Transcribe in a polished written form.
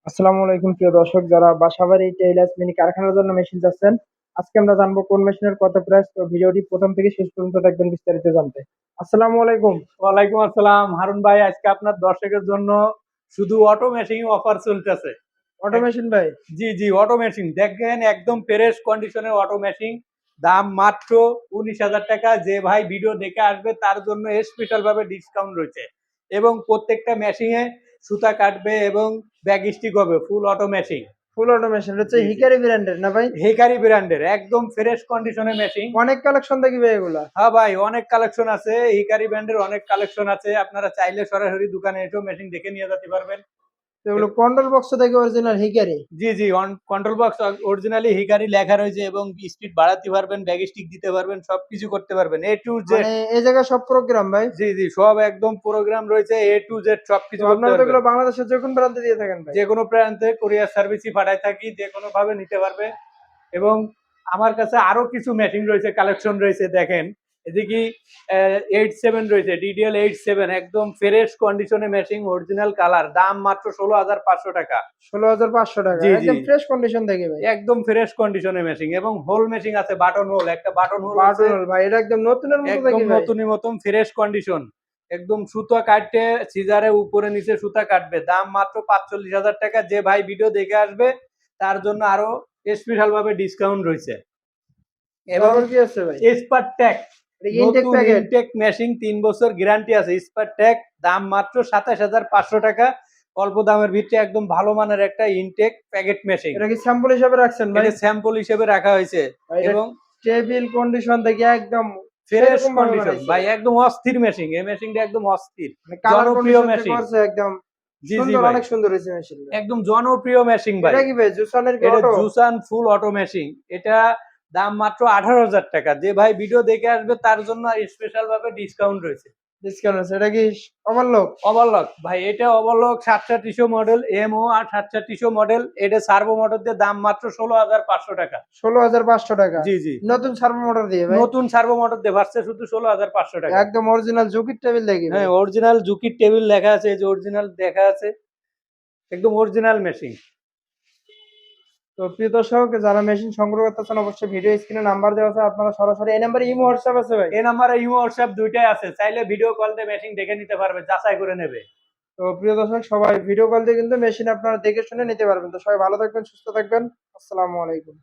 আসসালামু আলাইকুম প্রিয় দর্শক, যারা বাসাবাড়ি টেইলার্স মিনি কারখানার জন্য মেশিন চাচ্ছেন, আজকে আমরা জানবো কোন মেশিনের কত প্রাইস। তো ভিডিওটি প্রথম থেকে শেষ পর্যন্ত দেখবেন বিস্তারিত জানতে। আসসালামু আলাইকুম। ওয়ালাইকুম আসসালাম হারুন ভাই, আজকে আপনার দর্শকের জন্য শুধু অটো মেশিন অফার চলতেছে। অটো মেশিন ভাই? জি জি, অটো মেশিন দেখেন, একদম ফ্রেশ কন্ডিশনের অটো মেশিন। দাম মাত্র 19,000 টাকা। যে ভাই ভিডিও দেখে আসবে তার জন্য স্পেশাল ভাবে ডিসকাউন্ট রয়েছে, এবং প্রত্যেকটা মেশিনে সুতা কাটবে এবং ব্যাগ স্টিক হবে। ফুল অটো মেশিন। ফুল অটো মেশিন হচ্ছে জি জি, হিকারি ব্র্যান্ডের না ভাই? হেকারি ব্র্যান্ডের একদম ফ্রেশ কন্ডিশনের মেশিন। অনেক কালেকশন দেখি ভাই এগুলা। হ্যাঁ ভাই, অনেক কালেকশন আছে, হিকারি ব্র্যান্ডের অনেক কালেকশন আছে। আপনারা চাইলে সরাসরি দোকানে এসেও মেশিন দেখে নিয়ে যেতে পারবেন। তো এগুলো কন্ট্রোল বক্স দেখি অরিজিনাল হিকারি। জি জি, কন্ট্রোল বক্স অরিজিনালি হিকারি লেখা রয়েছে, এবং স্পিড বাড়াতে পারবেন, ব্যাগ স্টিক দিতে পারবেন, সবকিছু করতে পারবেন এ টু জেড। মানে এই জায়গায় সব প্রোগ্রাম ভাই? জি জি, সব একদম প্রোগ্রাম রয়েছে, এ টু জেড তো সবকিছু করতে আপনারা তো পারবেন। এগুলো বাংলাদেশের যে কোনো প্রান্তে দিয়ে থাকেন ভাই? যে কোনো প্রান্তে কুরিয়ার সার্ভিসই পাঠায় থাকি, যে কোনো ভাবে নিতে পারবে। এবং আমার কাছে আরো কিছু মেশিন রয়েছে, কালেকশন রয়েছে। দেখেন এদিকে 87 রয়েছে, ডিডিএল 87, একদম ফ্রেশ কন্ডিশনে মেশিন, অরিজিনাল কালার। দাম মাত্র 16,500 টাকা। 16,500 টাকা, জি জি, একদম ফ্রেশ কন্ডিশন দেখি ভাই। একদম ফ্রেশ কন্ডিশনে মেশিন। এবং হোল মেশিন আছে, বাটন হোল, একটা বাটন হোল আছে। বাটন ভাই, এটা একদম নতুনের মতো একদম দেখি ভাই। নতুনের মতন ফ্রেশ কন্ডিশন। একদম সুতা কাটতে সিজারে উপরে নিচে সুতা কাটবে। দাম মাত্র 45,000 টাকা। যে ভাই ভিডিও দেখে আসবে তার জন্য আরো স্পেশাল ভাবে ডিসকাউন্ট রয়েছে। এবং তারপর কি আছে ভাই? স্পার ট্যাগ, এটা ইনটেক নতুন প্যাকেট? ইনটেক মেশিন, 3 বছর গ্যারান্টি আছে। স্পার ট্যাগ, দাম মাত্র 27,500 টাকা। অল্প দামের ভিতরে একদম ভালো মানের একটা ইনটেক প্যাকেট মেশিন। এটা কি স্যাম্পল হিসাবে রাখছেন ভাই? এটা স্যাম্পল হিসেবে রাখা হয়েছে। ভাই এটা এবং টেবিল কন্ডিশন দেখি একদম ফ্রেশ সেরকম ভাবে কন্ডিশন বানাইছে। ভাই, একদম অস্থির মেশিন। এই মেশিনটা একদম অস্থির, মানে কালার জনপ্রিয় কন্ডিশন যে মেশিন। করছে একদম জি জি সুন্দর, ভাই, অনেক সুন্দর হয়েছে মেশিনটা। একদম জনপ্রিয় মেশিন ভাই। এটা কি ভাই জুসানের কি এটা অটো? জুসান ফুল অটো মেশিন। এটা দাম মাত্র 18,000 টাকা। যে ভাই ভিডিও দেখে আসবে তার জন্য স্পেশাল ভাবে ডিসকাউন্ট রয়েছে। ডিসকাউন্ট আছে? এটা কি ওভারলক? ওভারলক ভাই, এটা ওভারলক 700 মডেল, এমও আর 700 মডেল। এটা সার্ভো মোটর দিয়ে, দাম মাত্র 16,500 টাকা। 16,500 টাকা জি জি, নতুন সার্ভো মোটর দিয়ে ভাই? নতুন সার্ভো মোটর দিয়ে ভার্সে শুধু 16,500 টাকা। একদম অরিজিনাল জুকির টেবিল দেখি ভাই। হ্যাঁ, অরিজিনাল জুকির টেবিল লেখা আছে, এই যে অরিজিনাল দেখা আছে, একদম অরিজিনাল মেশিন। তো প্রিয় দর্শক, যারা মেশিন সংগ্রহ করতে চান অবশ্যই ভিডিও স্ক্রিনে নাম্বার দেওয়া আছে, আপনারা সরাসরি এই নাম্বারে ইমো হোয়াটসঅ্যাপ আছে ভাই? এই নাম্বারে ইমো হোয়াটসঅ্যাপ দুইটাই আছে, চাইলে ভিডিও কল দিয়ে মেশিন দেখে নিতে পারবে, যাচাই করে নেবে। তো প্রিয় দর্শক, সবাই ভিডিও কল দিয়ে কিন্তু মেশিন আপনারা দেখে শুনে নিতে পারবেন। তো সবাই ভালো থাকবেন, সুস্থ থাকবেন। আসসালামু আলাইকুম।